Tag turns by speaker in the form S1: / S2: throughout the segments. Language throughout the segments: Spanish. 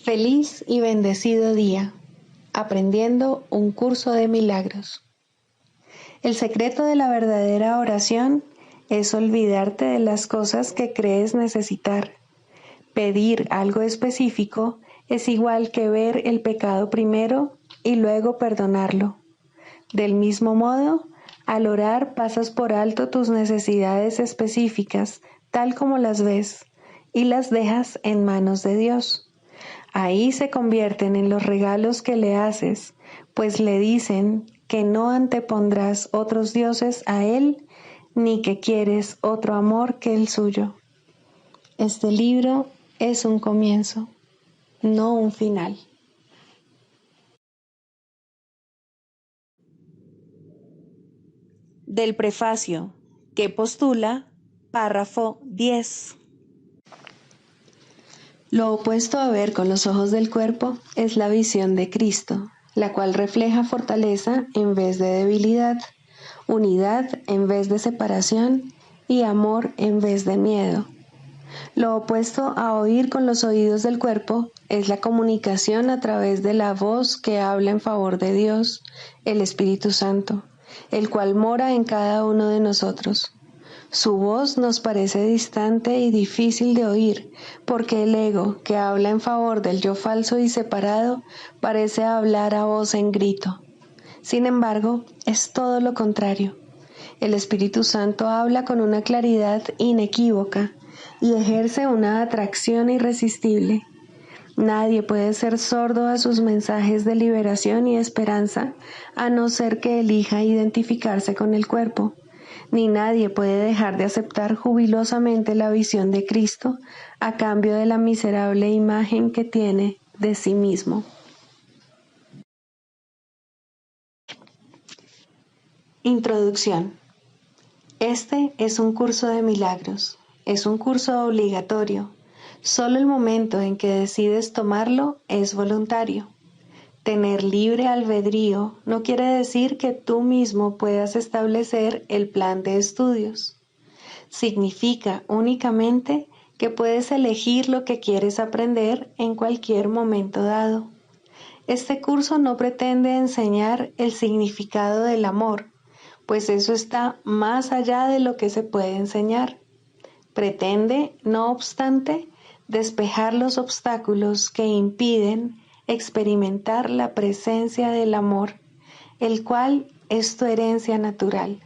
S1: Feliz y bendecido día, aprendiendo un curso de milagros. El secreto de la verdadera oración es olvidarte de las cosas que crees necesitar. Pedir algo específico es igual que ver el pecado primero y luego perdonarlo. Del mismo modo, al orar pasas por alto tus necesidades específicas, tal como las ves, y las dejas en manos de Dios. Ahí se convierten en los regalos que le haces, pues le dicen que no antepondrás otros dioses a Él, ni que quieres otro amor que el suyo. Este libro es un comienzo, no un final.
S2: Del prefacio, que postula, párrafo 10.
S1: Lo opuesto a ver con los ojos del cuerpo es la visión de Cristo, la cual refleja fortaleza en vez de debilidad, unidad en vez de separación y amor en vez de miedo. Lo opuesto a oír con los oídos del cuerpo es la comunicación a través de la voz que habla en favor de Dios, el Espíritu Santo, el cual mora en cada uno de nosotros. Su voz nos parece distante y difícil de oír, porque el ego, que habla en favor del yo falso y separado, parece hablar a voz en grito. Sin embargo, es todo lo contrario. El Espíritu Santo habla con una claridad inequívoca y ejerce una atracción irresistible. Nadie puede ser sordo a sus mensajes de liberación y esperanza, a no ser que elija identificarse con el cuerpo. Ni nadie puede dejar de aceptar jubilosamente la visión de Cristo a cambio de la miserable imagen que tiene de sí mismo. Introducción. Este es un curso de milagros. Es un curso obligatorio. Solo el momento en que decides tomarlo es voluntario. Tener libre albedrío no quiere decir que tú mismo puedas establecer el plan de estudios. Significa únicamente que puedes elegir lo que quieres aprender en cualquier momento dado. Este curso no pretende enseñar el significado del amor, pues eso está más allá de lo que se puede enseñar. Pretende, no obstante, despejar los obstáculos que impiden experimentar la presencia del amor, el cual es tu herencia natural.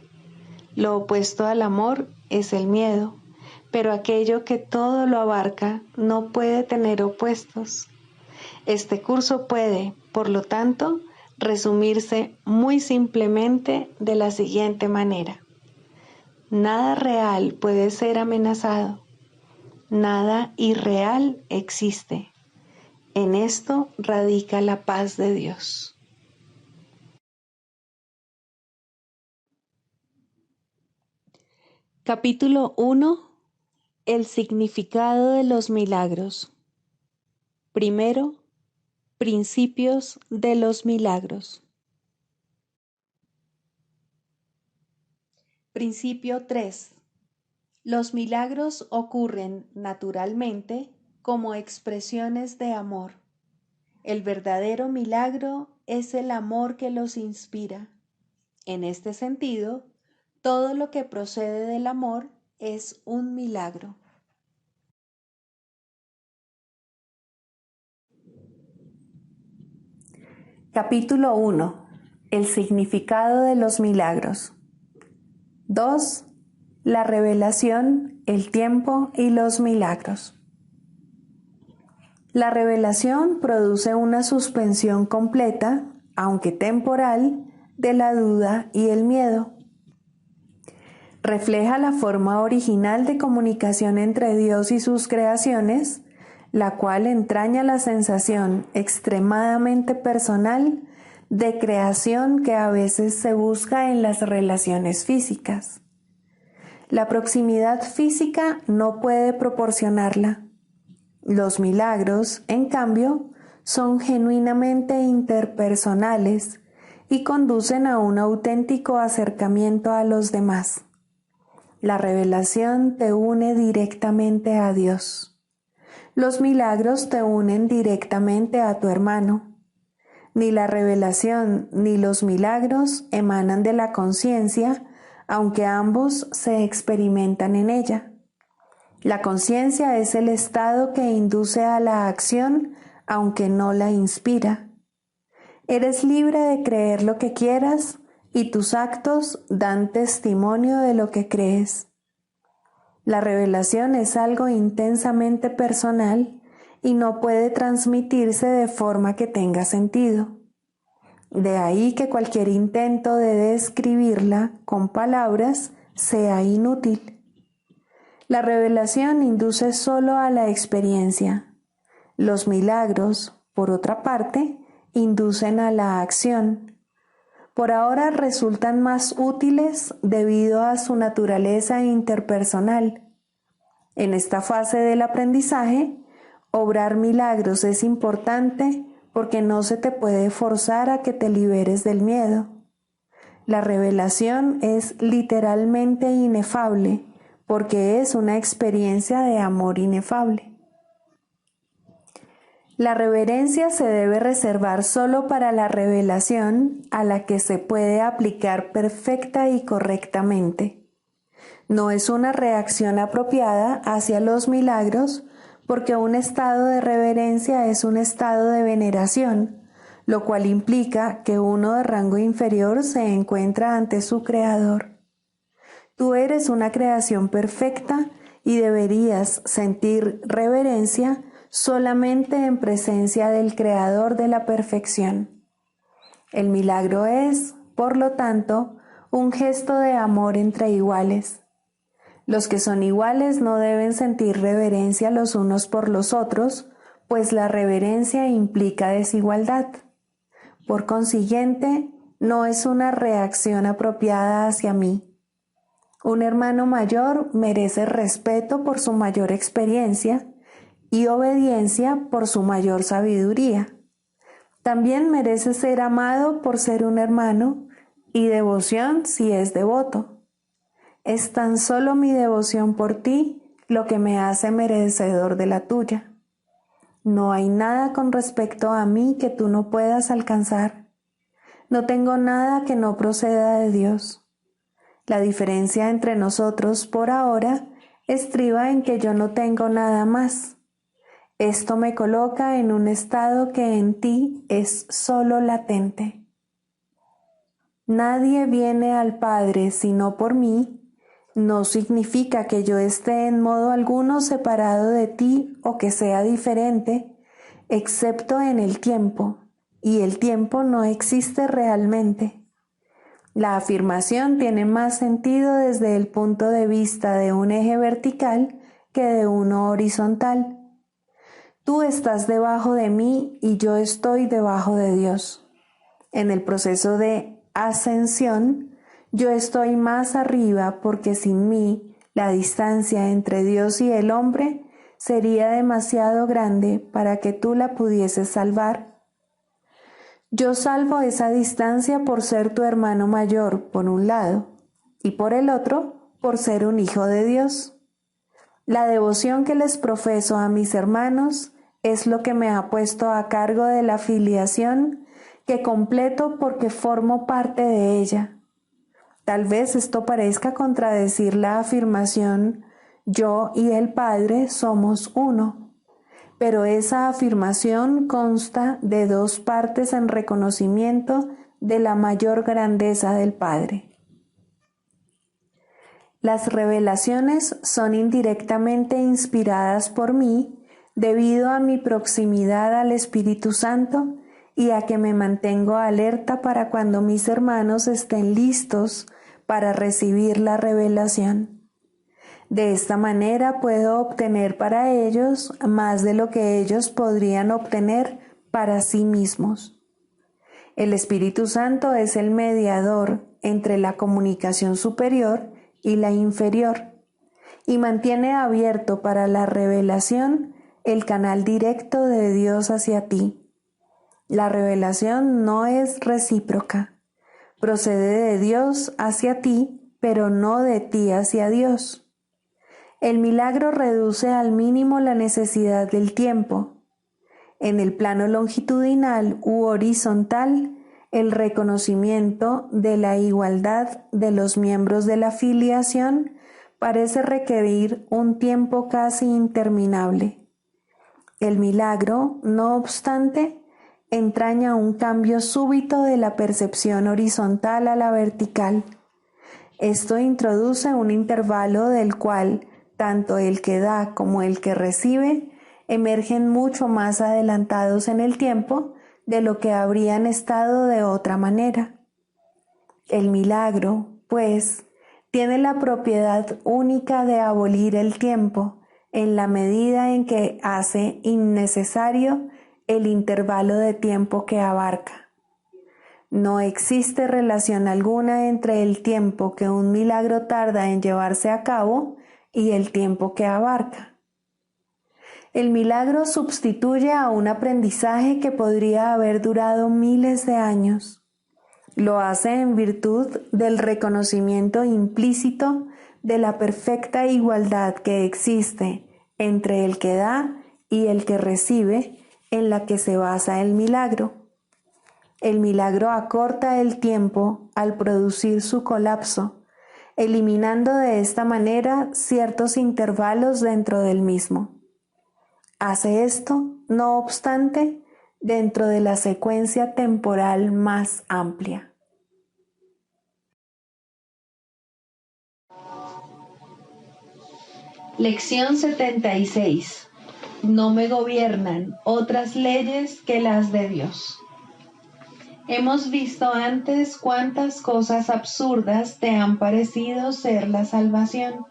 S1: Lo opuesto al amor es el miedo, pero aquello que todo lo abarca no puede tener opuestos. Este curso puede, por lo tanto, resumirse muy simplemente de la siguiente manera. Nada real puede ser amenazado. Nada irreal existe. En esto radica la paz de Dios.
S2: Capítulo 1. El significado de los milagros. Primero, principios de los milagros. Principio 3. Los milagros ocurren naturalmente como expresiones de amor. El verdadero milagro es el amor que los inspira. En este sentido, todo lo que procede del amor es un milagro. Capítulo 1. El significado de los milagros. 2. La revelación, el tiempo y los milagros. La revelación produce una suspensión completa, aunque temporal, de la duda y el miedo. Refleja la forma original de comunicación entre Dios y sus creaciones, la cual entraña la sensación extremadamente personal de creación que a veces se busca en las relaciones físicas. La proximidad física no puede proporcionarla. Los milagros, en cambio, son genuinamente interpersonales y conducen a un auténtico acercamiento a los demás. La revelación te une directamente a Dios. Los milagros te unen directamente a tu hermano. Ni la revelación ni los milagros emanan de la conciencia, aunque ambos se experimentan en ella. La conciencia es el estado que induce a la acción, aunque no la inspira. Eres libre de creer lo que quieras y tus actos dan testimonio de lo que crees. La revelación es algo intensamente personal y no puede transmitirse de forma que tenga sentido. De ahí que cualquier intento de describirla con palabras sea inútil. La revelación induce solo a la experiencia. Los milagros, por otra parte, inducen a la acción. Por ahora resultan más útiles debido a su naturaleza interpersonal. En esta fase del aprendizaje, obrar milagros es importante porque no se te puede forzar a que te liberes del miedo. La revelación es literalmente inefable porque es una experiencia de amor inefable. La reverencia se debe reservar solo para la revelación a la que se puede aplicar perfecta y correctamente. No es una reacción apropiada hacia los milagros porque un estado de reverencia es un estado de veneración, lo cual implica que uno de rango inferior se encuentra ante su creador. Tú eres una creación perfecta y deberías sentir reverencia solamente en presencia del Creador de la perfección. El milagro es, por lo tanto, un gesto de amor entre iguales. Los que son iguales no deben sentir reverencia los unos por los otros, pues la reverencia implica desigualdad. Por consiguiente, no es una reacción apropiada hacia mí. Un hermano mayor merece respeto por su mayor experiencia y obediencia por su mayor sabiduría. También merece ser amado por ser un hermano y devoción si es devoto. Es tan solo mi devoción por ti lo que me hace merecedor de la tuya. No hay nada con respecto a mí que tú no puedas alcanzar. No tengo nada que no proceda de Dios. La diferencia entre nosotros por ahora estriba en que yo no tengo nada más. Esto me coloca en un estado que en ti es solo latente. Nadie viene al Padre sino por mí, no significa que yo esté en modo alguno separado de ti o que sea diferente, excepto en el tiempo, y el tiempo no existe realmente. La afirmación tiene más sentido desde el punto de vista de un eje vertical que de uno horizontal. Tú estás debajo de mí y yo estoy debajo de Dios. En el proceso de ascensión, yo estoy más arriba porque sin mí la distancia entre Dios y el hombre sería demasiado grande para que tú la pudieses salvar. Yo salvo esa distancia por ser tu hermano mayor, por un lado, y por el otro, por ser un hijo de Dios. La devoción que les profeso a mis hermanos es lo que me ha puesto a cargo de la filiación que completo porque formo parte de ella. Tal vez esto parezca contradecir la afirmación yo y el Padre somos uno. Pero esa afirmación consta de dos partes en reconocimiento de la mayor grandeza del Padre. Las revelaciones son indirectamente inspiradas por mí debido a mi proximidad al Espíritu Santo y a que me mantengo alerta para cuando mis hermanos estén listos para recibir la revelación. De esta manera puedo obtener para ellos más de lo que ellos podrían obtener para sí mismos. El Espíritu Santo es el mediador entre la comunicación superior y la inferior y mantiene abierto para la revelación el canal directo de Dios hacia ti. La revelación no es recíproca. Procede de Dios hacia ti, pero no de ti hacia Dios. El milagro reduce al mínimo la necesidad del tiempo. En el plano longitudinal u horizontal, el reconocimiento de la igualdad de los miembros de la filiación parece requerir un tiempo casi interminable. El milagro, no obstante, entraña un cambio súbito de la percepción horizontal a la vertical. Esto introduce un intervalo del cual tanto el que da como el que recibe emergen mucho más adelantados en el tiempo de lo que habrían estado de otra manera. El milagro, pues, tiene la propiedad única de abolir el tiempo en la medida en que hace innecesario el intervalo de tiempo que abarca. No existe relación alguna entre el tiempo que un milagro tarda en llevarse a cabo y el tiempo que abarca. El milagro sustituye a un aprendizaje que podría haber durado miles de años. Lo hace en virtud del reconocimiento implícito de la perfecta igualdad que existe entre el que da y el que recibe, en la que se basa el milagro. El milagro acorta el tiempo al producir su colapso, eliminando de esta manera ciertos intervalos dentro del mismo. Hace esto, no obstante, dentro de la secuencia temporal más amplia.
S1: Lección 76. No me gobiernan otras leyes que las de Dios. Hemos visto antes cuántas cosas absurdas te han parecido ser la salvación.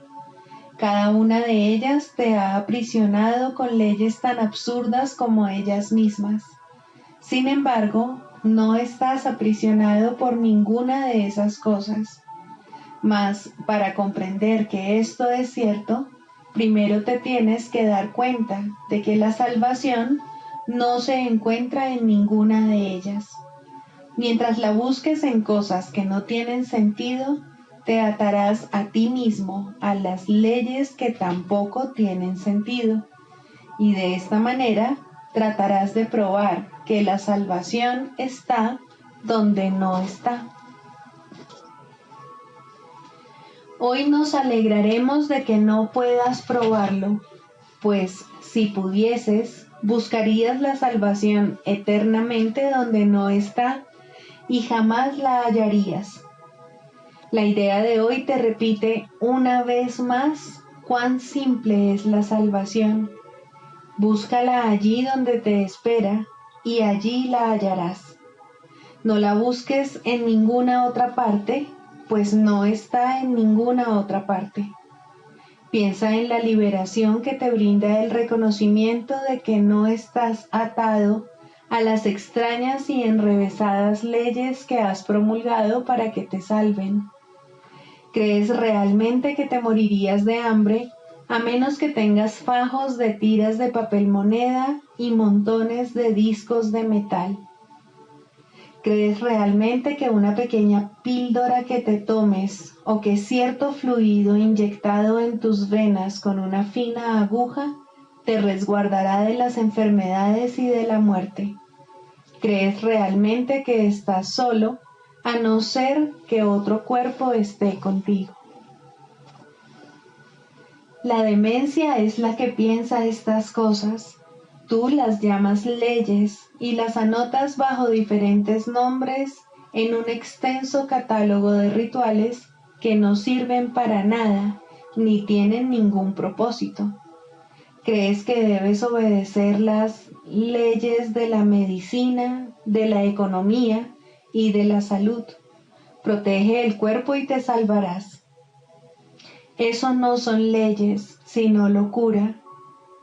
S1: Cada una de ellas te ha aprisionado con leyes tan absurdas como ellas mismas. Sin embargo, no estás aprisionado por ninguna de esas cosas. Mas, para comprender que esto es cierto, primero te tienes que dar cuenta de que la salvación no se encuentra en ninguna de ellas. Mientras la busques en cosas que no tienen sentido, te atarás a ti mismo a las leyes que tampoco tienen sentido, y de esta manera tratarás de probar que la salvación está donde no está. Hoy nos alegraremos de que no puedas probarlo, pues si pudieses, buscarías la salvación eternamente donde no está y jamás la hallarías. La idea de hoy te repite una vez más cuán simple es la salvación. Búscala allí donde te espera y allí la hallarás. No la busques en ninguna otra parte, pues no está en ninguna otra parte. Piensa en la liberación que te brinda el reconocimiento de que no estás atado a las extrañas y enrevesadas leyes que has promulgado para que te salven. ¿Crees realmente que te morirías de hambre a menos que tengas fajos de tiras de papel moneda y montones de discos de metal? ¿Crees realmente que una pequeña píldora que te tomes o que cierto fluido inyectado en tus venas con una fina aguja te resguardará de las enfermedades y de la muerte? ¿Crees realmente que estás solo, a no ser que otro cuerpo esté contigo? La demencia es la que piensa estas cosas. Tú las llamas leyes y las anotas bajo diferentes nombres en un extenso catálogo de rituales que no sirven para nada ni tienen ningún propósito. ¿Crees que debes obedecer las leyes de la medicina, de la economía y de la salud? Protege el cuerpo y te salvarás. Eso no son leyes, sino locura.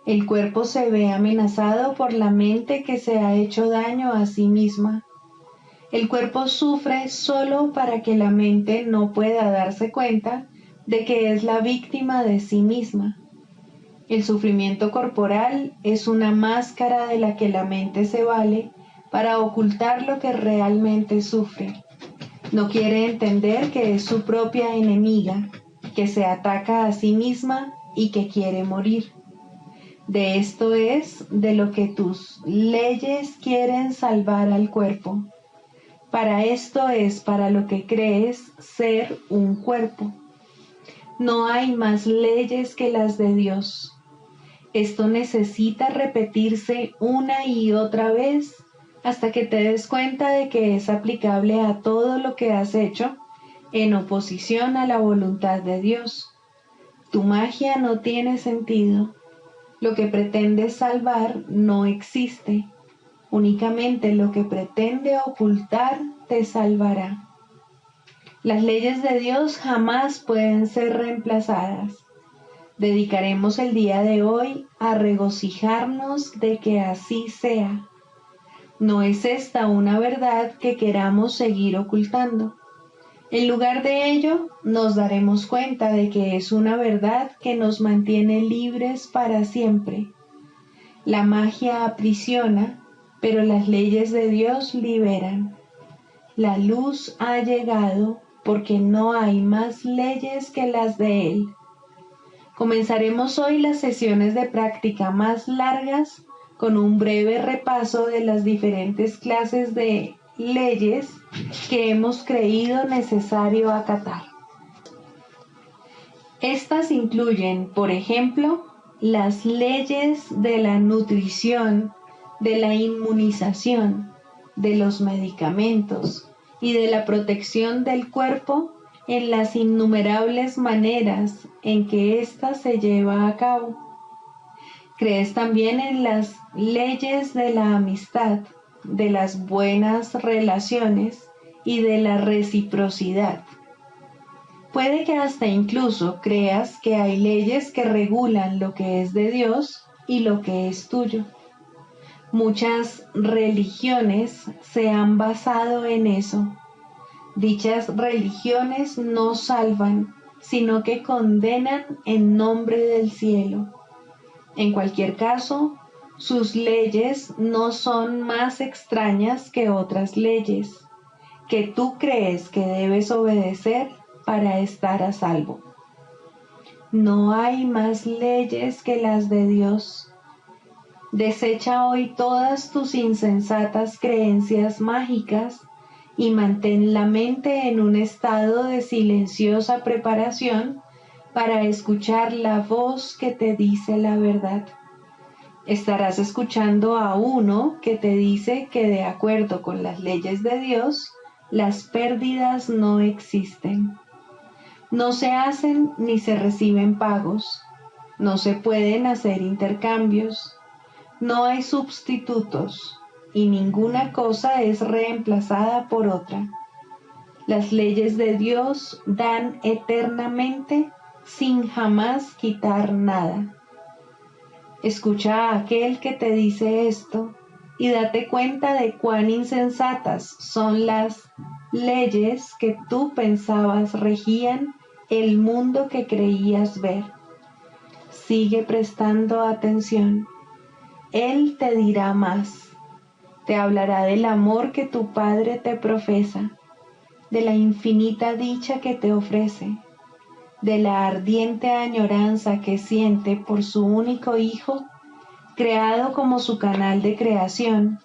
S1: El cuerpo se ve amenazado por la mente que se ha hecho daño a sí misma. El cuerpo sufre solo para que la mente no pueda darse cuenta de que es la víctima de sí misma. El sufrimiento corporal es una máscara de la que la mente se vale para ocultar lo que realmente sufre. No quiere entender que es su propia enemiga, que se ataca a sí misma y que quiere morir. De esto es de lo que tus leyes quieren salvar al cuerpo. Para esto es para lo que crees ser un cuerpo. No hay más leyes que las de Dios. Esto necesita repetirse una y otra vez hasta que te des cuenta de que es aplicable a todo lo que has hecho en oposición a la voluntad de Dios. Tu magia no tiene sentido. Lo que pretendes salvar no existe. Únicamente lo que pretende ocultar te salvará. Las leyes de Dios jamás pueden ser reemplazadas. Dedicaremos el día de hoy a regocijarnos de que así sea. No es esta una verdad que queramos seguir ocultando. En lugar de ello, nos daremos cuenta de que es una verdad que nos mantiene libres para siempre. La magia aprisiona, pero las leyes de Dios liberan. La luz ha llegado porque no hay más leyes que las de Él. Comenzaremos hoy las sesiones de práctica más largas con un breve repaso de las diferentes clases de leyes que hemos creído necesario acatar. Estas incluyen, por ejemplo, las leyes de la nutrición, de la inmunización, de los medicamentos y de la protección del cuerpo en las innumerables maneras en que ésta se lleva a cabo. Crees también en las leyes de la amistad, de las buenas relaciones y de la reciprocidad. Puede que hasta incluso creas que hay leyes que regulan lo que es de Dios y lo que es tuyo. Muchas religiones se han basado en eso. Dichas religiones no salvan, sino que condenan en nombre del cielo. En cualquier caso, sus leyes no son más extrañas que otras leyes, que tú crees que debes obedecer para estar a salvo. No hay más leyes que las de Dios. Desecha hoy todas tus insensatas creencias mágicas y mantén la mente en un estado de silenciosa preparación para escuchar la voz que te dice la verdad. Estarás escuchando a uno que te dice que de acuerdo con las leyes de Dios, las pérdidas no existen. No se hacen ni se reciben pagos, no se pueden hacer intercambios, no hay sustitutos y ninguna cosa es reemplazada por otra. Las leyes de Dios dan eternamente sin jamás quitar nada. Escucha a aquel que te dice esto y date cuenta de cuán insensatas son las leyes que tú pensabas regían el mundo que creías ver. Sigue prestando atención. Él te dirá más. Te hablará del amor que tu Padre te profesa, de la infinita dicha que te ofrece, de la ardiente añoranza que siente por su único Hijo, creado como su canal de creación,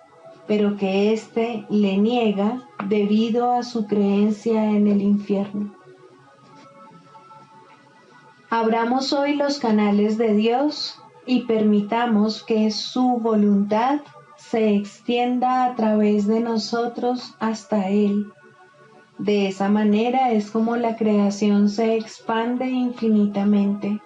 S1: pero que éste le niega debido a su creencia en el infierno. Abramos hoy los canales de Dios y permitamos que su voluntad se extienda a través de nosotros hasta Él. De esa manera es como la creación se expande infinitamente.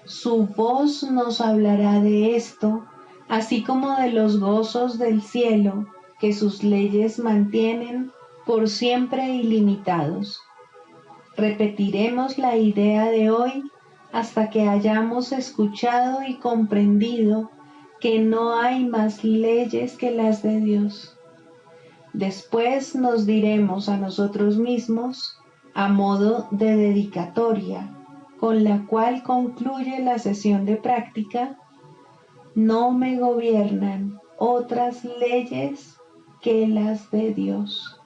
S1: Su voz nos hablará de esto, así como de los gozos del cielo que sus leyes mantienen por siempre ilimitados. Repetiremos la idea de hoy hasta que hayamos escuchado y comprendido que no hay más leyes que las de Dios. Después nos diremos a nosotros mismos, a modo de dedicatoria, con la cual concluye la sesión de práctica: no me gobiernan otras leyes que las de Dios.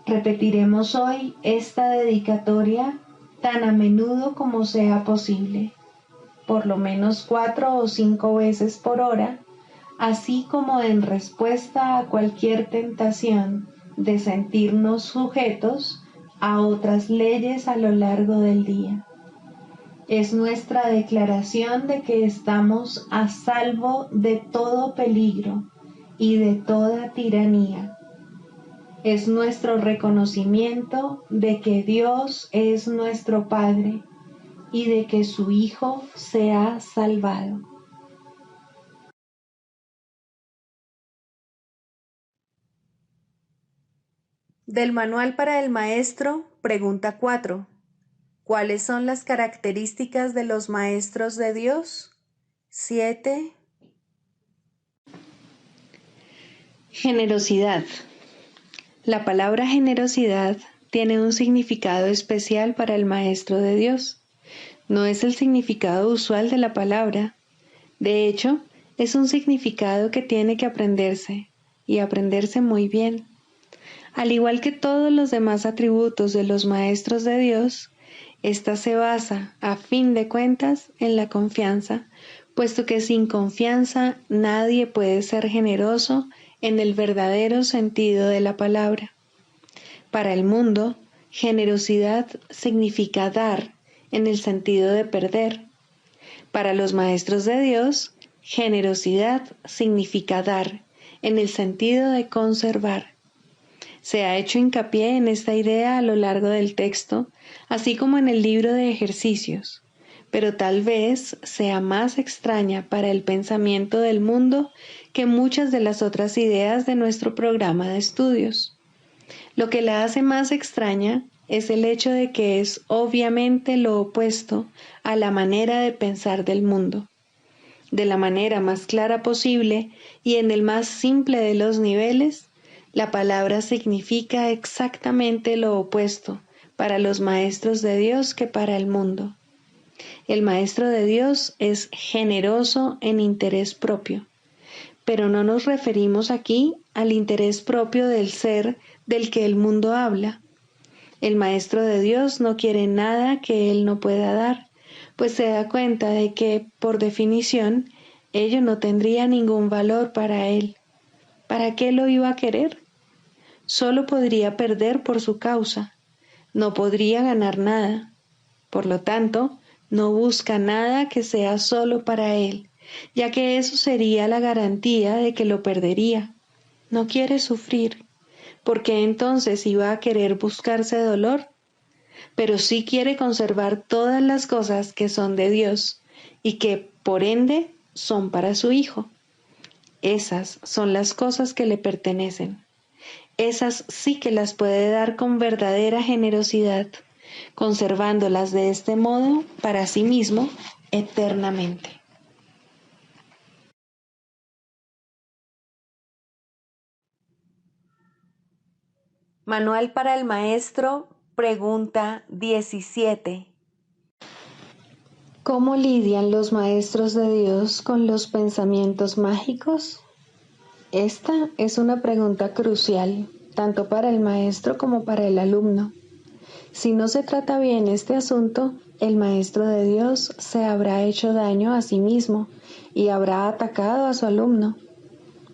S1: Repetiremos hoy esta dedicatoria tan a menudo como sea posible, por lo menos 4 o 5 veces por hora, así como en respuesta a cualquier tentación de sentirnos sujetos a otras leyes a lo largo del día. Es nuestra declaración de que estamos a salvo de todo peligro y de toda tiranía. Es nuestro reconocimiento de que Dios es nuestro Padre y de que su Hijo se ha salvado.
S2: Del Manual para el Maestro, pregunta 4. ¿Cuáles son las características de los maestros de Dios? 7.
S1: Generosidad. La palabra generosidad tiene un significado especial para el Maestro de Dios. No es el significado usual de la palabra. De hecho, es un significado que tiene que aprenderse, y aprenderse muy bien. Al igual que todos los demás atributos de los maestros de Dios, esta se basa, a fin de cuentas, en la confianza, puesto que sin confianza nadie puede ser generoso en el verdadero sentido de la palabra. Para el mundo, generosidad significa dar en el sentido de perder. Para los maestros de Dios, generosidad significa dar en el sentido de conservar. Se ha hecho hincapié en esta idea a lo largo del texto, así como en el libro de ejercicios, pero tal vez sea más extraña para el pensamiento del mundo que muchas de las otras ideas de nuestro programa de estudios. Lo que la hace más extraña es el hecho de que es obviamente lo opuesto a la manera de pensar del mundo. De la manera más clara posible y en el más simple de los niveles, la palabra significa exactamente lo opuesto para los maestros de Dios que para el mundo. El maestro de Dios es generoso en interés propio, pero no nos referimos aquí al interés propio del ser del que el mundo habla. El maestro de Dios no quiere nada que él no pueda dar, pues se da cuenta de que, por definición, ello no tendría ningún valor para él. ¿Para qué lo iba a querer? Solo podría perder por su causa, no podría ganar nada. Por lo tanto, no busca nada que sea solo para él, ya que eso sería la garantía de que lo perdería. No quiere sufrir, porque entonces iba a querer buscarse dolor, pero sí quiere conservar todas las cosas que son de Dios y que, por ende, son para su Hijo. Esas son las cosas que le pertenecen. Esas sí que las puede dar con verdadera generosidad, conservándolas de este modo para sí mismo eternamente.
S2: Manual para el Maestro, pregunta 17.
S1: ¿Cómo lidian los maestros de Dios con los pensamientos mágicos? Esta es una pregunta crucial, tanto para el maestro como para el alumno. Si no se trata bien este asunto, el maestro de Dios se habrá hecho daño a sí mismo y habrá atacado a su alumno.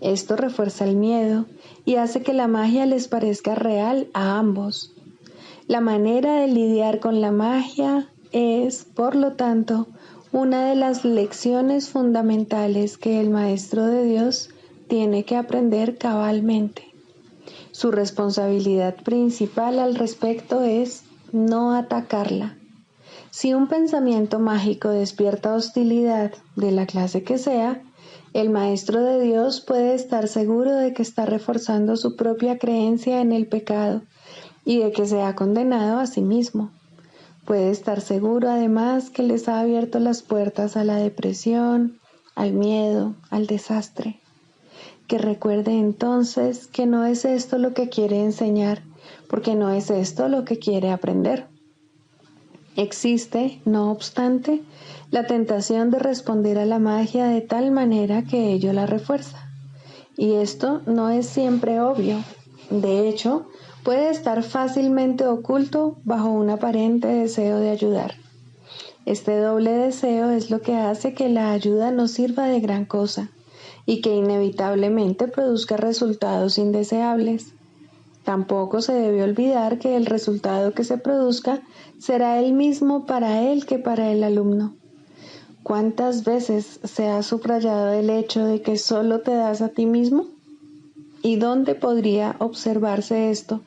S1: Esto refuerza el miedo y hace que la magia les parezca real a ambos. La manera de lidiar con la magia es, por lo tanto, una de las lecciones fundamentales que el maestro de Dios tiene que aprender cabalmente. Su responsabilidad principal al respecto es no atacarla. Si un pensamiento mágico despierta hostilidad, de la clase que sea, el maestro de Dios puede estar seguro de que está reforzando su propia creencia en el pecado y de que se ha condenado a sí mismo. Puede estar seguro además que les ha abierto las puertas a la depresión, al miedo, al desastre. Que recuerde entonces que no es esto lo que quiere enseñar, porque no es esto lo que quiere aprender. Existe, no obstante, la tentación de responder a la magia de tal manera que ello la refuerza. Y esto no es siempre obvio. De hecho, puede estar fácilmente oculto bajo un aparente deseo de ayudar. Este doble deseo es lo que hace que la ayuda no sirva de gran cosa y que inevitablemente produzca resultados indeseables. Tampoco se debe olvidar que el resultado que se produzca será el mismo para él que para el alumno. ¿Cuántas veces se ha subrayado el hecho de que solo te das a ti mismo? ¿Y dónde podría observarse esto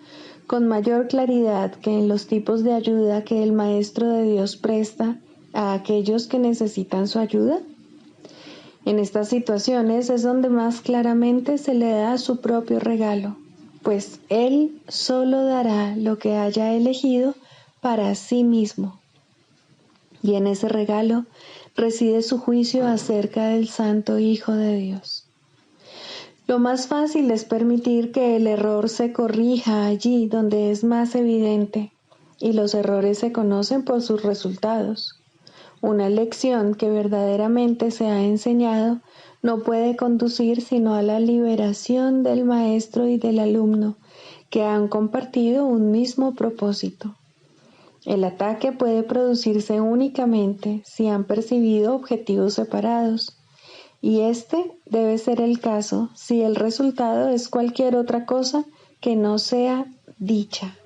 S1: con mayor claridad que en los tipos de ayuda que el Maestro de Dios presta a aquellos que necesitan su ayuda? En estas situaciones es donde más claramente se le da su propio regalo, pues Él solo dará lo que haya elegido para sí mismo. Y en ese regalo reside su juicio acerca del Santo Hijo de Dios. Lo más fácil es permitir que el error se corrija allí donde es más evidente, y los errores se conocen por sus resultados. Una lección que verdaderamente se ha enseñado no puede conducir sino a la liberación del maestro y del alumno, que han compartido un mismo propósito. El ataque puede producirse únicamente si han percibido objetivos separados, y este debe ser el caso si el resultado es cualquier otra cosa que no sea dicha.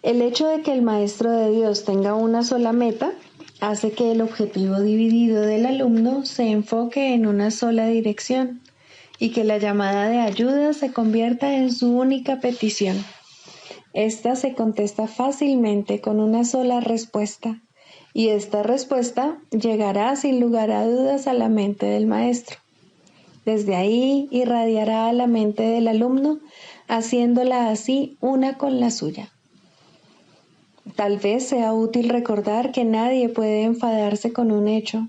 S1: El hecho de que el Maestro de Dios tenga una sola meta hace que el objetivo dividido del alumno se enfoque en una sola dirección y que la llamada de ayuda se convierta en su única petición. Esta se contesta fácilmente con una sola respuesta, y esta respuesta llegará sin lugar a dudas a la mente del maestro. Desde ahí irradiará a la mente del alumno, haciéndola así una con la suya. Tal vez sea útil recordar que nadie puede enfadarse con un hecho.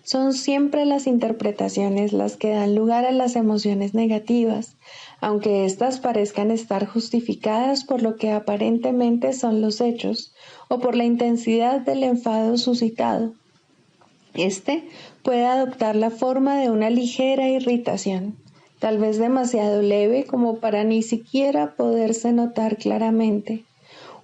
S1: Son siempre las interpretaciones las que dan lugar a las emociones negativas, aunque éstas parezcan estar justificadas por lo que aparentemente son los hechos o por la intensidad del enfado suscitado. Este puede adoptar la forma de una ligera irritación, tal vez demasiado leve como para ni siquiera poderse notar claramente,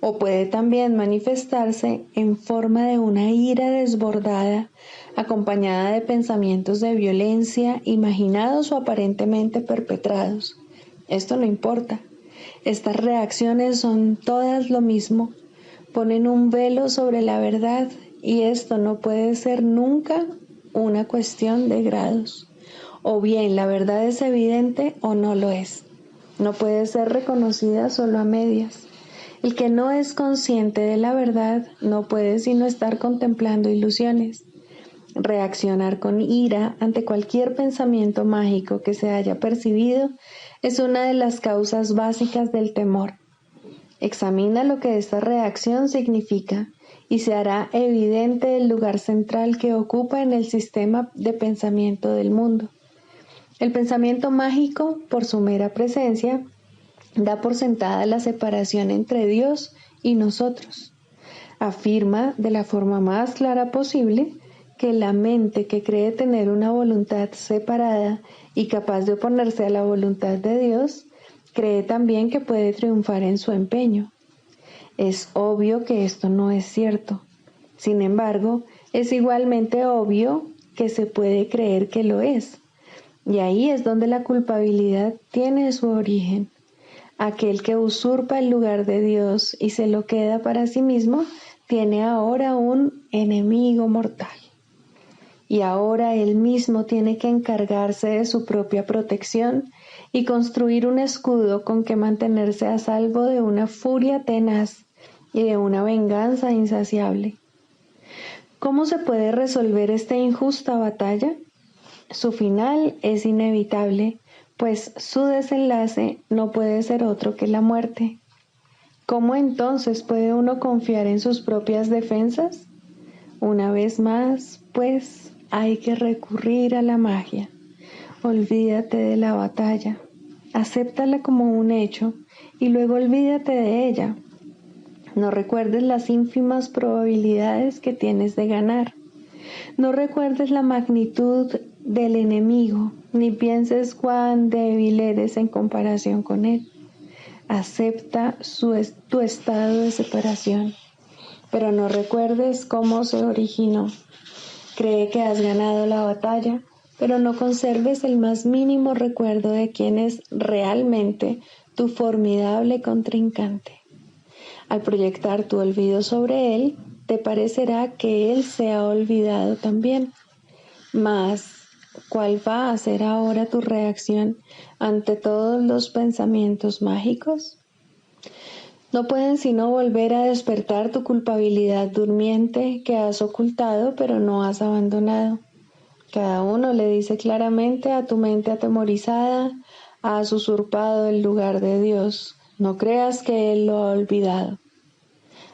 S1: o puede también manifestarse en forma de una ira desbordada, acompañada de pensamientos de violencia, imaginados o aparentemente perpetrados. Esto no importa. Estas reacciones son todas lo mismo. Ponen un velo sobre la verdad, y esto no puede ser nunca una cuestión de grados. O bien la verdad es evidente o no lo es. No puede ser reconocida solo a medias. El que no es consciente de la verdad no puede sino estar contemplando ilusiones. Reaccionar con ira ante cualquier pensamiento mágico que se haya percibido es una de las causas básicas del temor. Examina lo que esta reacción significa y se hará evidente el lugar central que ocupa en el sistema de pensamiento del mundo. El pensamiento mágico, por su mera presencia, da por sentada la separación entre Dios y nosotros. Afirma de la forma más clara posible que la mente que cree tener una voluntad separada y capaz de oponerse a la voluntad de Dios, cree también que puede triunfar en su empeño. Es obvio que esto no es cierto. Sin embargo, es igualmente obvio que se puede creer que lo es. Y ahí es donde la culpabilidad tiene su origen. Aquel que usurpa el lugar de Dios y se lo queda para sí mismo, tiene ahora un enemigo mortal. Y ahora él mismo tiene que encargarse de su propia protección y construir un escudo con que mantenerse a salvo de una furia tenaz y de una venganza insaciable. ¿Cómo se puede resolver esta injusta batalla? Su final es inevitable, pues su desenlace no puede ser otro que la muerte. ¿Cómo entonces puede uno confiar en sus propias defensas? Una vez más, pues, hay que recurrir a la magia. Olvídate de la batalla, acéptala como un hecho y luego olvídate de ella. No recuerdes las ínfimas probabilidades que tienes de ganar. No recuerdes la magnitud del enemigo, ni pienses cuán débil eres en comparación con él. Acepta tu estado de separación, pero no recuerdes cómo se originó. Cree que has ganado la batalla, pero no conserves el más mínimo recuerdo de quién es realmente tu formidable contrincante. Al proyectar tu olvido sobre él, te parecerá que él se ha olvidado también. Mas, ¿cuál va a ser ahora tu reacción ante todos los pensamientos mágicos? No pueden sino volver a despertar tu culpabilidad durmiente que has ocultado pero no has abandonado. Cada uno le dice claramente a tu mente atemorizada: has usurpado el lugar de Dios, no creas que Él lo ha olvidado.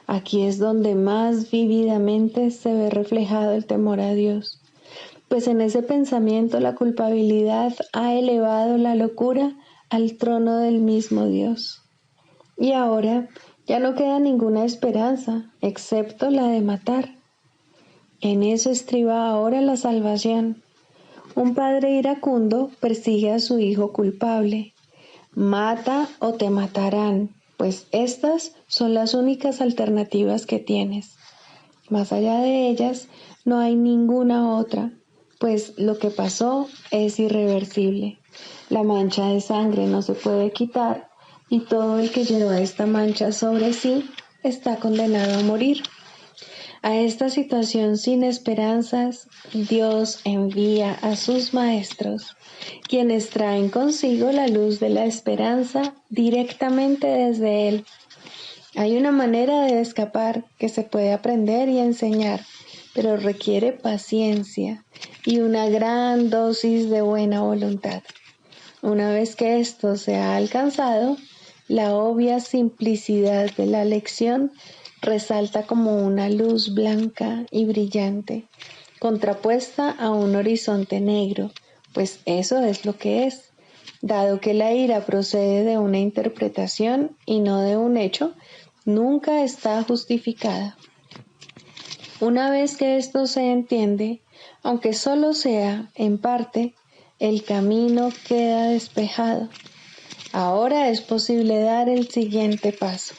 S1: Aquí es donde más vívidamente se ve reflejado el temor a Dios, pues en ese pensamiento la culpabilidad ha elevado la locura al trono del mismo Dios. Y ahora ya no queda ninguna esperanza, excepto la de matar. En eso estriba ahora la salvación. Un padre iracundo persigue a su hijo culpable. Mata o te matarán, pues estas son las únicas alternativas que tienes. Más allá de ellas, no hay ninguna otra, pues lo que pasó es irreversible. La mancha de sangre no se puede quitar y todo el que lleva esta mancha sobre sí está condenado a morir. A esta situación sin esperanzas, Dios envía a sus maestros, quienes traen consigo la luz de la esperanza directamente desde Él. Hay una manera de escapar que se puede aprender y enseñar, pero requiere paciencia y una gran dosis de buena voluntad. Una vez que esto se ha alcanzado, la obvia simplicidad de la lección resalta como una luz blanca y brillante, contrapuesta a un horizonte negro, pues eso es lo que es. Dado que la ira procede de una interpretación y no de un hecho, nunca está justificada. Una vez que esto se entiende, aunque solo sea en parte, el camino queda despejado. Ahora es posible dar el siguiente paso.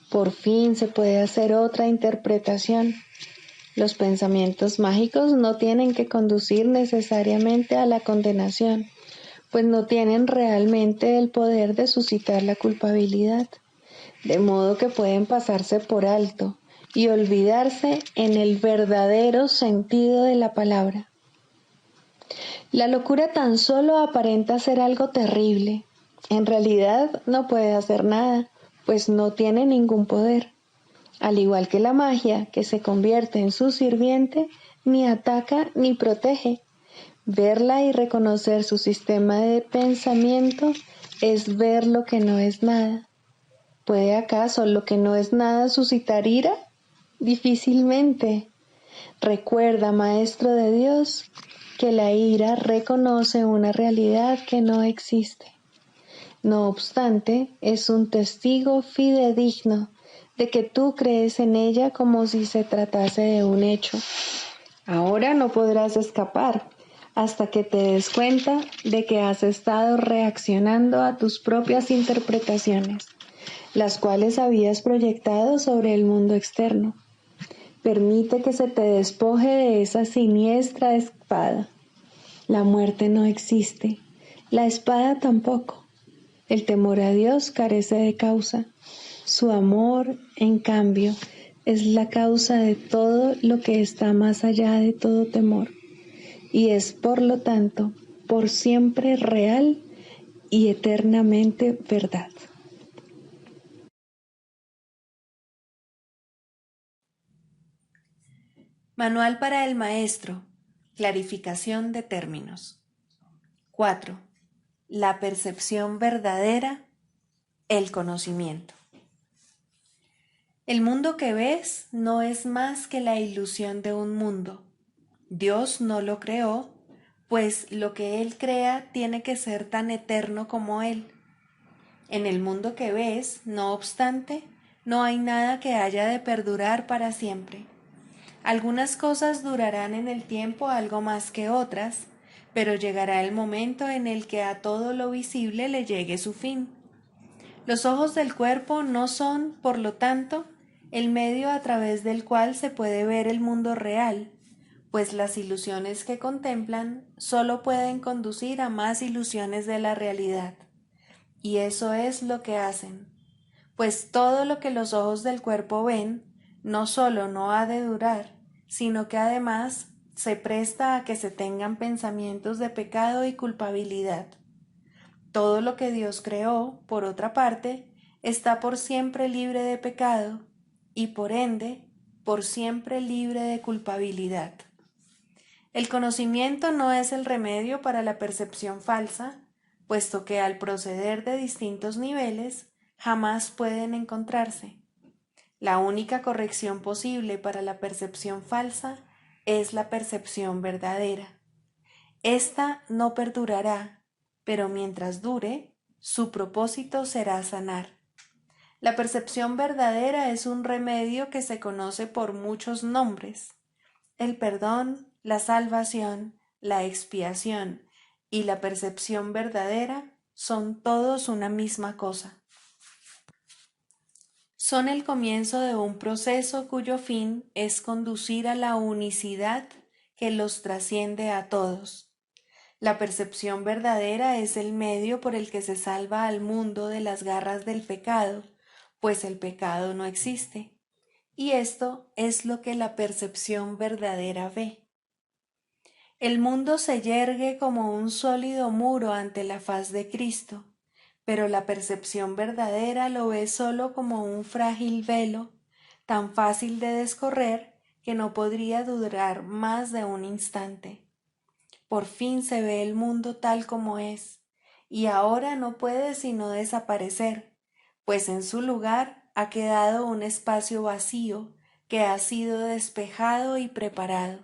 S1: Por fin se puede hacer otra interpretación. Los pensamientos mágicos no tienen que conducir necesariamente a la condenación, pues no tienen realmente el poder de suscitar la culpabilidad, de modo que pueden pasarse por alto y olvidarse en el verdadero sentido de la palabra. La locura tan solo aparenta ser algo terrible. En realidad no puede hacer nada, pues no tiene ningún poder. Al igual que la magia, que se convierte en su sirviente, ni ataca ni protege. Verla y reconocer su sistema de pensamiento es ver lo que no es nada. ¿Puede acaso lo que no es nada suscitar ira? Difícilmente. Recuerda, Maestro de Dios, que la ira reconoce una realidad que no existe. No obstante, es un testigo fidedigno de que tú crees en ella como si se tratase de un hecho. Ahora no podrás escapar hasta que te des cuenta de que has estado reaccionando a tus propias interpretaciones, las cuales habías proyectado sobre el mundo externo. Permite que se te despoje de esa siniestra espada. La muerte no existe, la espada tampoco. El temor a Dios carece de causa. Su amor, en cambio, es la causa de todo lo que está más allá de todo temor, y es, por lo tanto, por siempre real y eternamente verdad.
S2: Manual para el maestro. Clarificación de términos. 4. La percepción verdadera, el conocimiento. El mundo que ves no es más que la ilusión de un mundo. Dios no lo creó, pues lo que Él crea tiene que ser tan eterno como Él. En el mundo que ves, no obstante, no hay nada que haya de perdurar para siempre. Algunas cosas durarán en el tiempo algo más que otras, pero llegará el momento en el que a todo lo visible le llegue su fin. Los ojos del cuerpo no son, por lo tanto, el medio a través del cual se puede ver el mundo real, pues las ilusiones que contemplan solo pueden conducir a más ilusiones de la realidad. Y eso es lo que hacen, pues todo lo que los ojos del cuerpo ven no solo no ha de durar, sino que además se presta a que se tengan pensamientos de pecado y culpabilidad. Todo lo que Dios creó, por otra parte, está por siempre libre de pecado y por ende, por siempre libre de culpabilidad. El conocimiento no es el remedio para la percepción falsa, puesto que al proceder de distintos niveles jamás pueden encontrarse. La única corrección posible para la percepción falsa es la percepción verdadera. Esta no perdurará, pero mientras dure, su propósito será sanar. La percepción verdadera es un remedio que se conoce por muchos nombres. El perdón, la salvación, la expiación y la percepción verdadera son todos una misma cosa. Son el comienzo de un proceso cuyo fin es conducir a la unicidad que los trasciende a todos. La percepción verdadera es el medio por el que se salva al mundo de las garras del pecado, pues el pecado no existe. Y esto es lo que la percepción verdadera ve. El mundo se yergue como un sólido muro ante la faz de Cristo, pero la percepción verdadera lo ve solo como un frágil velo, tan fácil de descorrer que no podría durar más de un instante. Por fin se ve el mundo tal como es, y ahora no puede sino desaparecer, pues en su lugar ha quedado un espacio vacío que ha sido despejado y preparado.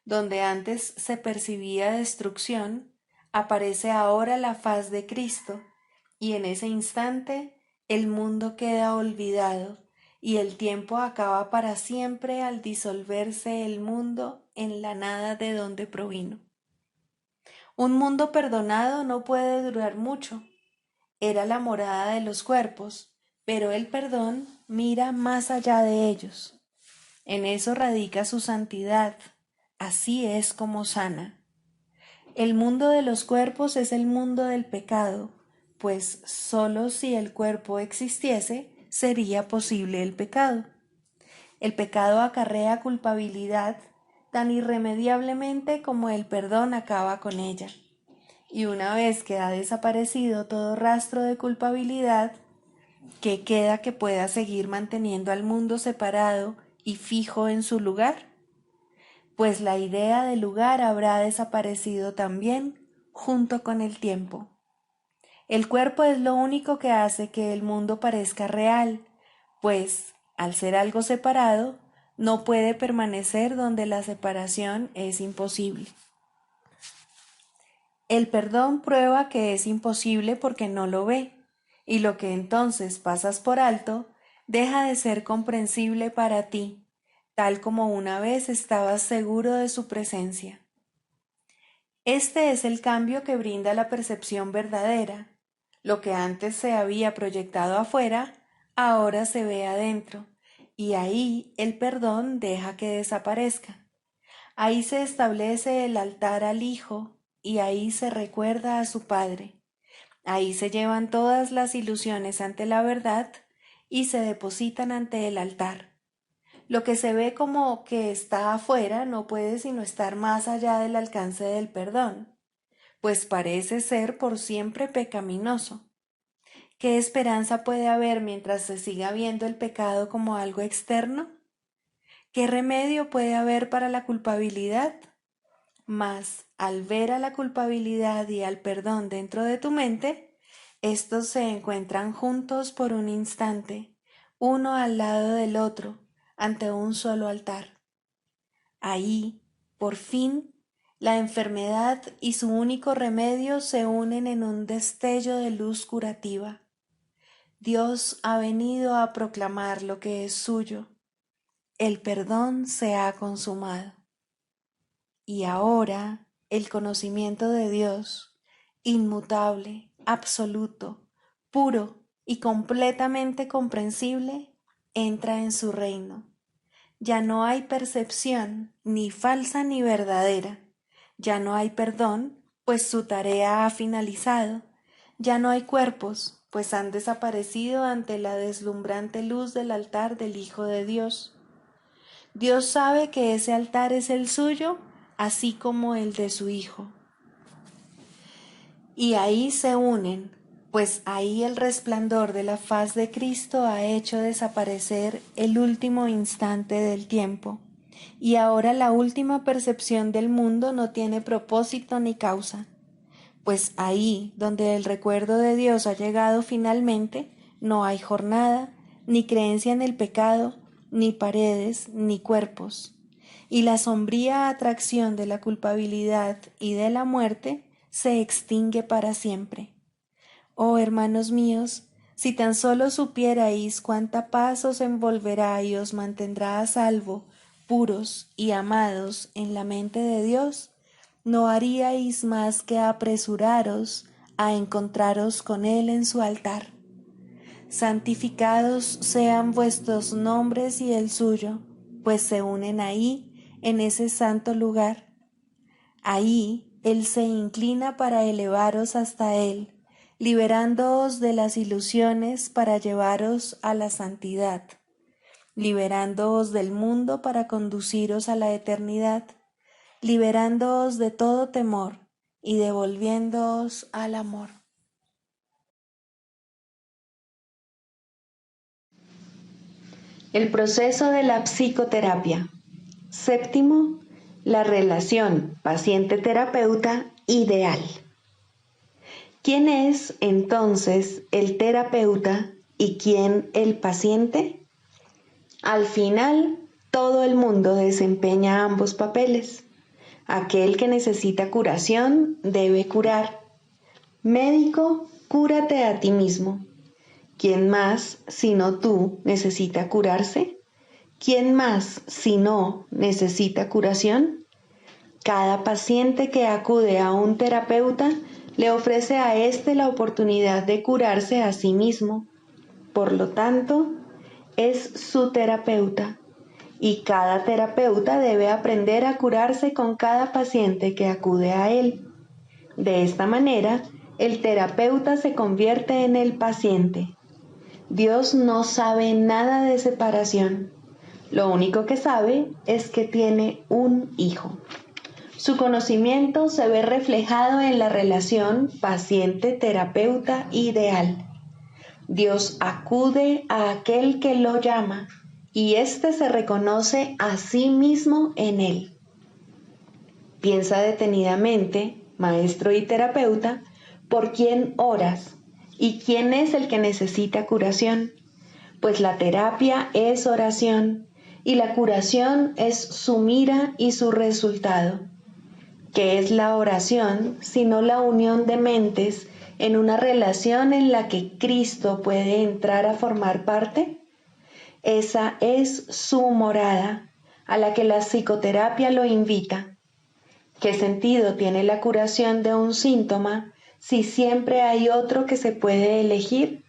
S2: Donde antes se percibía destrucción, aparece ahora la faz de Cristo, y en ese instante el mundo queda olvidado, y el tiempo acaba para siempre al disolverse el mundo en la nada de donde provino. Un mundo perdonado no puede durar mucho. Era la morada de los cuerpos, pero el perdón mira más allá de ellos. En eso radica su santidad. Así es como sana. El mundo de los cuerpos es el mundo del pecado, pues sólo si el cuerpo existiese sería posible el pecado. El pecado acarrea culpabilidad tan irremediablemente como el perdón acaba con ella. Y una vez que ha desaparecido todo rastro de culpabilidad, ¿qué queda que pueda seguir manteniendo al mundo separado y fijo en su lugar? Pues la idea de lugar habrá desaparecido también junto con el tiempo. El cuerpo es lo único que hace que el mundo parezca real, pues, al ser algo separado, no puede permanecer donde la separación es imposible. El perdón prueba que es imposible porque no lo ve, y lo que entonces pasas por alto deja de ser comprensible para ti, tal como una vez estabas seguro de su presencia. Este es el cambio que brinda la percepción verdadera. Lo que antes se había proyectado afuera, ahora se ve adentro, y ahí el perdón deja que desaparezca. Ahí se establece el altar al Hijo, y ahí se recuerda a su Padre. Ahí se llevan todas las ilusiones ante la verdad y se depositan ante el altar. Lo que se ve como que está afuera no puede sino estar más allá del alcance del perdón, pues parece ser por siempre pecaminoso. ¿Qué esperanza puede haber mientras se siga viendo el pecado como algo externo? ¿Qué remedio puede haber para la culpabilidad? Mas, al ver a la culpabilidad y al perdón dentro de tu mente, estos se encuentran juntos por un instante, uno al lado del otro, ante un solo altar. Ahí, por fin, la enfermedad y su único remedio se unen en un destello de luz curativa. Dios ha venido a proclamar lo que es suyo. El perdón se ha consumado. Y ahora el conocimiento de Dios, inmutable, absoluto, puro, y completamente comprensible, entra en su reino. Ya no hay percepción, ni falsa ni verdadera. Ya no hay perdón, pues su tarea ha finalizado. Ya no hay cuerpos, pues han desaparecido ante la deslumbrante luz del altar del Hijo de Dios. Dios sabe que ese altar es el suyo, así como el de su Hijo. Y ahí se unen, pues ahí el resplandor de la faz de Cristo ha hecho desaparecer el último instante del tiempo, y ahora la última percepción del mundo no tiene propósito ni causa, pues ahí donde el recuerdo de Dios ha llegado finalmente, no hay jornada, ni creencia en el pecado, ni paredes, ni cuerpos, y la sombría atracción de la culpabilidad y de la muerte se extingue para siempre. Oh hermanos míos, si tan solo supierais cuánta paz os envolverá y os mantendrá a salvo, puros y amados en la mente de Dios, no haríais más que apresuraros a encontraros con Él en su altar. Santificados sean vuestros nombres y el suyo, pues se unen ahí, en ese santo lugar. Ahí Él se inclina para elevaros hasta Él, liberándoos de las ilusiones para llevaros a la santidad, liberándoos del mundo para conduciros a la eternidad, liberándoos de todo temor y devolviéndoos al amor.
S1: El proceso de la psicoterapia. Séptimo, la relación paciente-terapeuta ideal. ¿Quién es entonces el terapeuta y quién el paciente? Al final, todo el mundo desempeña ambos papeles. Aquel que necesita curación debe curar. Médico, cúrate a ti mismo. ¿Quién más, sino tú, necesita curarse? ¿Quién más, si no, necesita curación? Cada paciente que acude a un terapeuta le ofrece a éste la oportunidad de curarse a sí mismo. Por lo tanto, es su terapeuta, y cada terapeuta debe aprender a curarse con cada paciente que acude a él. De esta manera, el terapeuta se convierte en el paciente. Dios no sabe nada de separación. Lo único que sabe es que tiene un hijo. Su conocimiento se ve reflejado en la relación paciente-terapeuta ideal. Dios acude a aquel que lo llama y éste se reconoce a sí mismo en él. Piensa detenidamente, maestro y terapeuta, por quién oras y quién es el que necesita curación, pues la terapia es oración y la curación es su mira y su resultado. ¿Qué es la oración sino la unión de mentes en una relación en la que Cristo puede entrar a formar parte? Esa es su morada, a la que la psicoterapia lo invita. ¿Qué sentido tiene la curación de un síntoma si siempre hay otro que se puede elegir?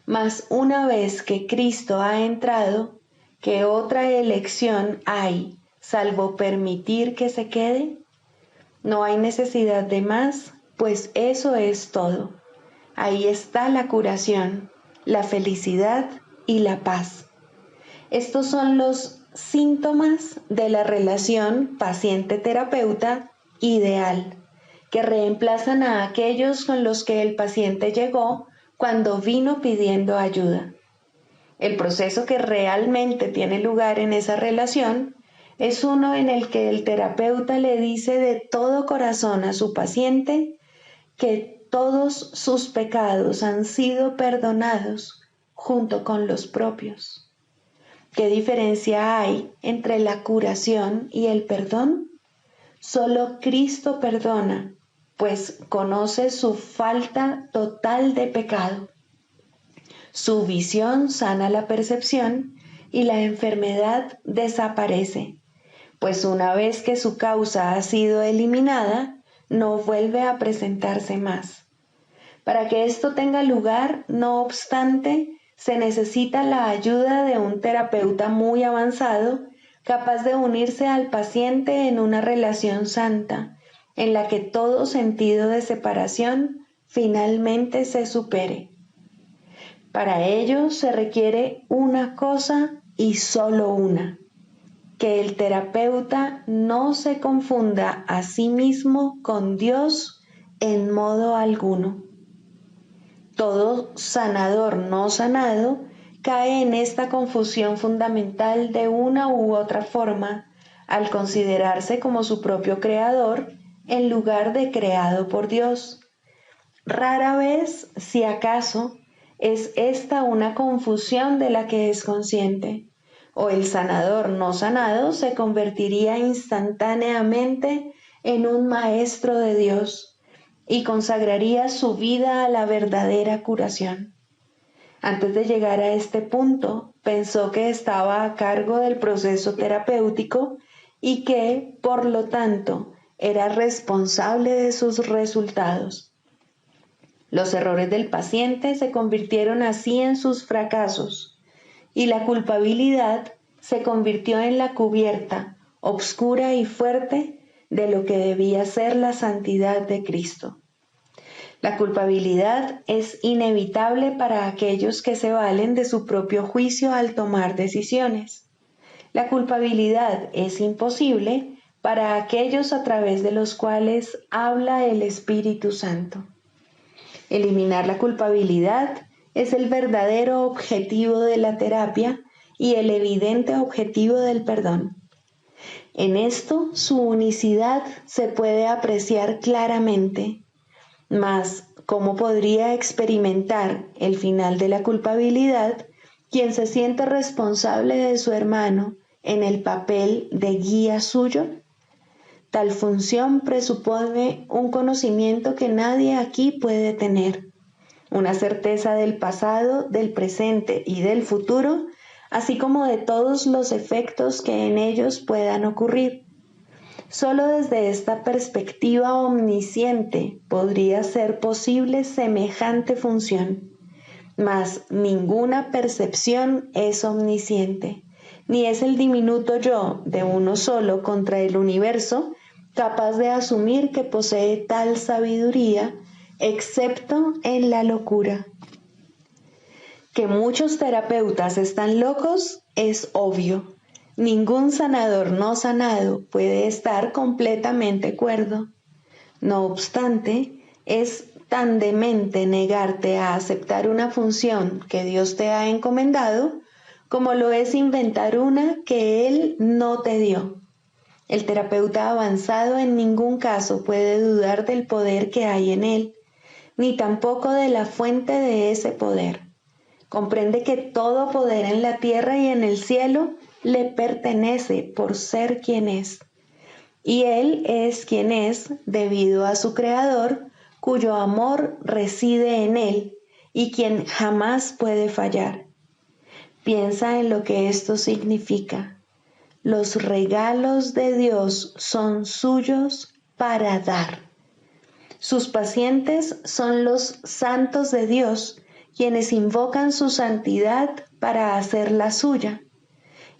S1: Mas una vez que Cristo ha entrado, ¿qué otra elección hay, salvo permitir que se quede? No hay necesidad de más, pues eso es todo. Ahí está la curación, la felicidad y la paz. Estos son los síntomas de la relación paciente-terapeuta ideal, que reemplazan a aquellos con los que el paciente llegó cuando vino pidiendo ayuda. El proceso que realmente tiene lugar en esa relación es uno en el que el terapeuta le dice de todo corazón a su paciente que todos sus pecados han sido perdonados junto con los propios. ¿Qué diferencia hay entre la curación y el perdón? Solo Cristo perdona, pues conoce su falta total de pecado. Su visión sana la percepción y la enfermedad desaparece, pues una vez que su causa ha sido eliminada, no vuelve a presentarse más. Para que esto tenga lugar, no obstante, se necesita la ayuda de un terapeuta muy avanzado, capaz de unirse al paciente en una relación santa, en la que todo sentido de separación finalmente se supere. Para ello se requiere una cosa y solo una: que el terapeuta no se confunda a sí mismo con Dios en modo alguno. Todo sanador no sanado cae en esta confusión fundamental de una u otra forma al considerarse como su propio creador en lugar de creado por Dios. Rara vez, si acaso, es esta una confusión de la que es consciente, o el sanador no sanado se convertiría instantáneamente en un maestro de Dios y consagraría su vida a la verdadera curación. Antes de llegar a este punto, pensó que estaba a cargo del proceso terapéutico y que, por lo tanto, era responsable de sus resultados. Los errores del paciente se convirtieron así en sus fracasos, y la culpabilidad se convirtió en la cubierta, obscura y fuerte, de lo que debía ser la santidad de Cristo. La culpabilidad es inevitable para aquellos que se valen de su propio juicio al tomar decisiones. La culpabilidad es imposible para aquellos a través de los cuales habla el Espíritu Santo. Eliminar la culpabilidad es el verdadero objetivo de la terapia y el evidente objetivo del perdón. En esto su unicidad se puede apreciar claramente, mas ¿cómo podría experimentar el final de la culpabilidad quien se siente responsable de su hermano en el papel de guía suyo? Tal función presupone un conocimiento que nadie aquí puede tener, una certeza del pasado, del presente y del futuro, así como de todos los efectos que en ellos puedan ocurrir. Solo desde esta perspectiva omnisciente podría ser posible semejante función, mas ninguna percepción es omnisciente, ni es el diminuto yo de uno solo contra el universo capaz de asumir que posee tal sabiduría, excepto en la locura. Que muchos terapeutas están locos es obvio. Ningún sanador no sanado puede estar completamente cuerdo. No obstante, es tan demente negarte a aceptar una función que Dios te ha encomendado como lo es inventar una que Él no te dio. El terapeuta avanzado en ningún caso puede dudar del poder que hay en él, ni tampoco de la fuente de ese poder. Comprende que todo poder en la tierra y en el cielo le pertenece por ser quien es. Y Él es quien es debido a su Creador, cuyo amor reside en Él y quien jamás puede fallar. Piensa en lo que esto significa. Los regalos de Dios son suyos para dar. Sus pacientes son los santos de Dios, quienes invocan su santidad para hacerla suya.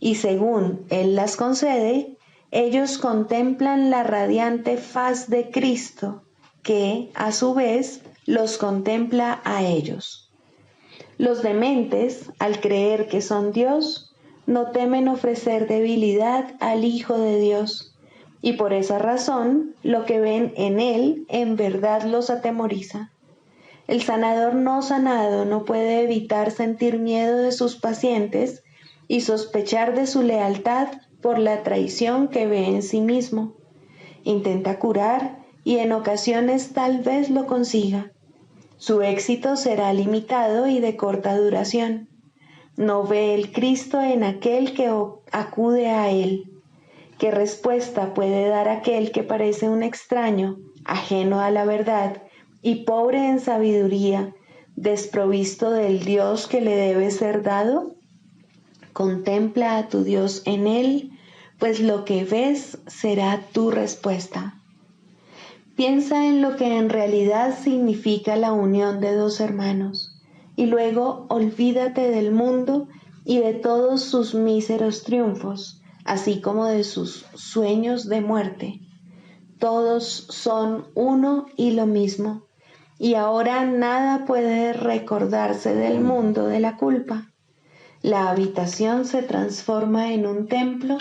S1: Y según Él las concede, ellos contemplan la radiante faz de Cristo, que, a su vez, los contempla a ellos. Los dementes, al creer que son Dios, no temen ofrecer debilidad al Hijo de Dios, y por esa razón lo que ven en Él en verdad los atemoriza. El sanador no sanado no puede evitar sentir miedo de sus pacientes y sospechar de su lealtad por la traición que ve en sí mismo. Intenta curar y en ocasiones tal vez lo consiga. Su éxito será limitado y de corta duración. No ve el Cristo en aquel que acude a Él. ¿Qué respuesta puede dar aquel que parece un extraño, ajeno a la verdad y pobre en sabiduría, desprovisto del Dios que le debe ser dado? Contempla a tu Dios en Él, pues lo que ves será tu respuesta. Piensa en lo que en realidad significa la unión de dos hermanos y luego olvídate del mundo y de todos sus míseros triunfos, así como de sus sueños de muerte. Todos son uno y lo mismo, y ahora nada puede recordarse del mundo de la culpa. La habitación se transforma en un templo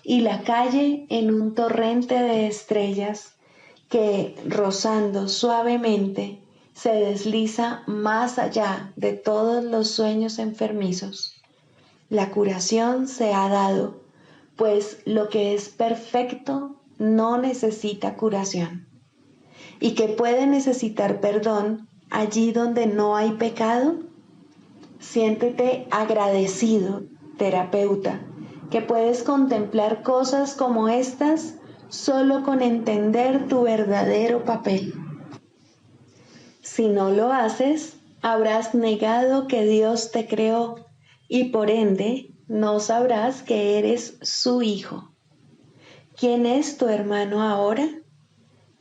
S1: y la calle en un torrente de estrellas que, rozando suavemente, se desliza más allá de todos los sueños enfermizos. La curación se ha dado, pues lo que es perfecto no necesita curación. ¿Y que puede necesitar perdón allí donde no hay pecado? Siéntete agradecido, terapeuta, que puedes contemplar cosas como estas solo con entender tu verdadero papel. Si no lo haces, habrás negado que Dios te creó y por ende no sabrás que eres su hijo. ¿Quién es tu hermano ahora?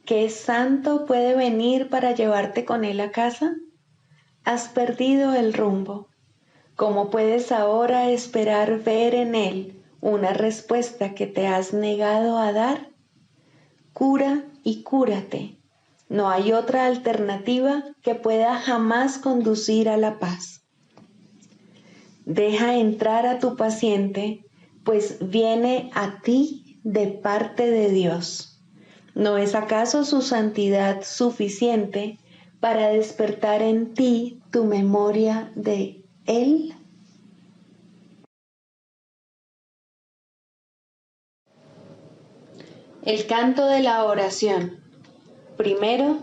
S1: ¿Qué santo puede venir para llevarte con él a casa? Has perdido el rumbo. ¿Cómo puedes ahora esperar ver en él una respuesta que te has negado a dar? Cura y cúrate. No hay otra alternativa que pueda jamás conducir a la paz. Deja entrar a tu paciente, pues viene a ti de parte de Dios. ¿No es acaso su santidad suficiente para despertar en ti tu memoria de Él? El canto de la oración. Primero,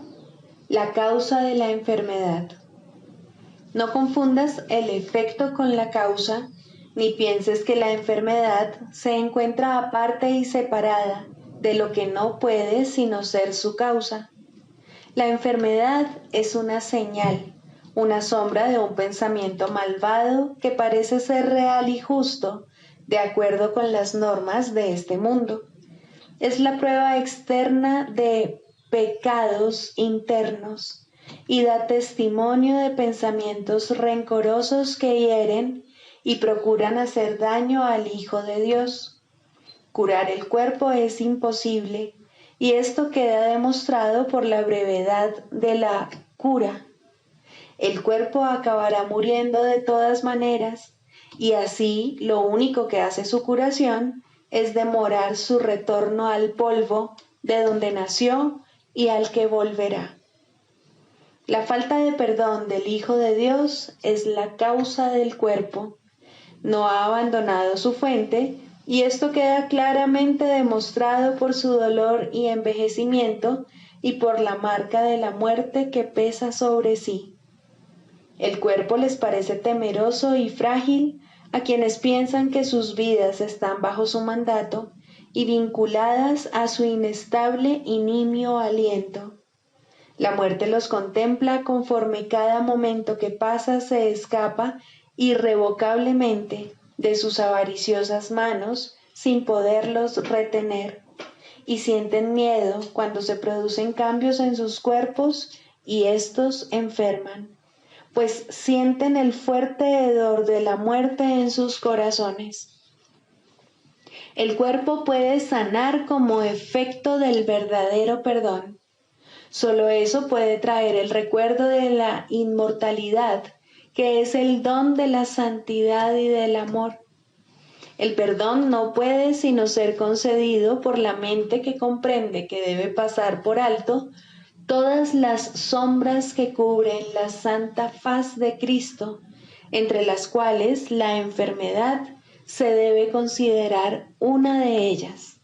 S1: la causa de la enfermedad. No confundas el efecto con la causa, ni pienses que la enfermedad se encuentra aparte y separada de lo que no puede sino ser su causa. La enfermedad es una señal, una sombra de un pensamiento malvado que parece ser real y justo, de acuerdo con las normas de este mundo. Es la prueba externa de pecados internos y da testimonio de pensamientos rencorosos que hieren y procuran hacer daño al Hijo de Dios. Curar el cuerpo es imposible, y esto queda demostrado por la brevedad de la cura. El cuerpo acabará muriendo de todas maneras, y así lo único que hace su curación es demorar su retorno al polvo de donde nació y al que volverá. La falta de perdón del Hijo de Dios es la causa del cuerpo. No ha abandonado su fuente, y esto queda claramente demostrado por su dolor y envejecimiento y por la marca de la muerte que pesa sobre sí. El cuerpo les parece temeroso y frágil a quienes piensan que sus vidas están bajo su mandato y vinculadas a su inestable y nimio aliento. La muerte los contempla conforme cada momento que pasa se escapa irrevocablemente de sus avariciosas manos sin poderlos retener, y sienten miedo cuando se producen cambios en sus cuerpos y éstos enferman, pues sienten el fuerte hedor de la muerte en sus corazones. El cuerpo puede sanar como efecto del verdadero perdón. Solo eso puede traer el recuerdo de la inmortalidad, que es el don de la santidad y del amor. El perdón no puede sino ser concedido por la mente que comprende que debe pasar por alto todas las sombras que cubren la santa faz de Cristo, entre las cuales la enfermedad se debe considerar una de ellas.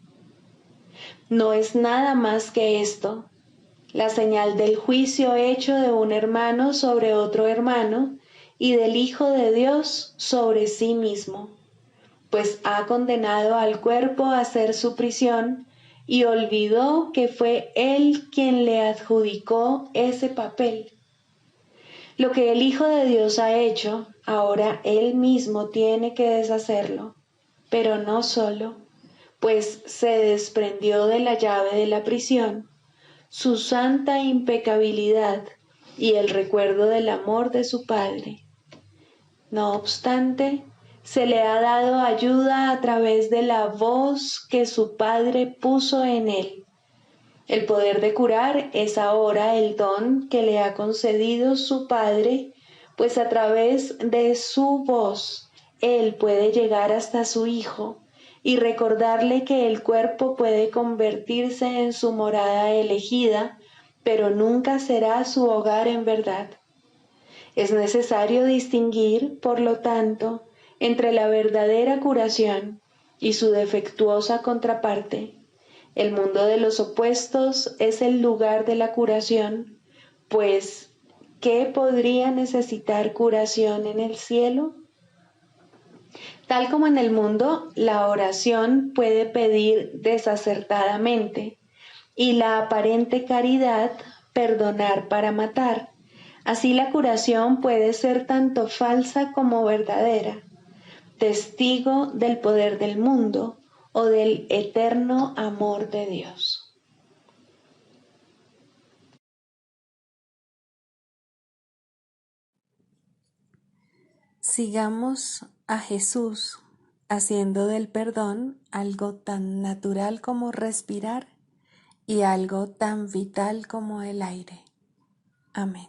S1: No es nada más que esto, la señal del juicio hecho de un hermano sobre otro hermano y del Hijo de Dios sobre sí mismo, pues ha condenado al cuerpo a hacer su prisión y olvidó que fue Él quien le adjudicó ese papel. Lo que el Hijo de Dios ha hecho, ahora Él mismo tiene que deshacerlo, pero no solo, pues se desprendió de la llave de la prisión. su santa impecabilidad y el recuerdo del amor de su Padre. No obstante, se le ha dado ayuda a través de la voz que su Padre puso en él. El poder de curar es ahora el don que le ha concedido su Padre, pues a través de su voz él puede llegar hasta su Hijo y recordarle que el cuerpo puede convertirse en su morada elegida, pero nunca será su hogar en verdad. Es necesario distinguir, por lo tanto, entre la verdadera curación y su defectuosa contraparte. El mundo de los opuestos es el lugar de la curación, pues, ¿qué podría necesitar curación en el cielo? Tal como en el mundo, la oración puede pedir desacertadamente y la aparente caridad perdonar para matar. Así la curación puede ser tanto falsa como verdadera, testigo del poder del mundo o del eterno amor de Dios.
S2: Sigamos a Jesús haciendo del perdón algo tan natural como respirar y algo tan vital como el aire. Amén.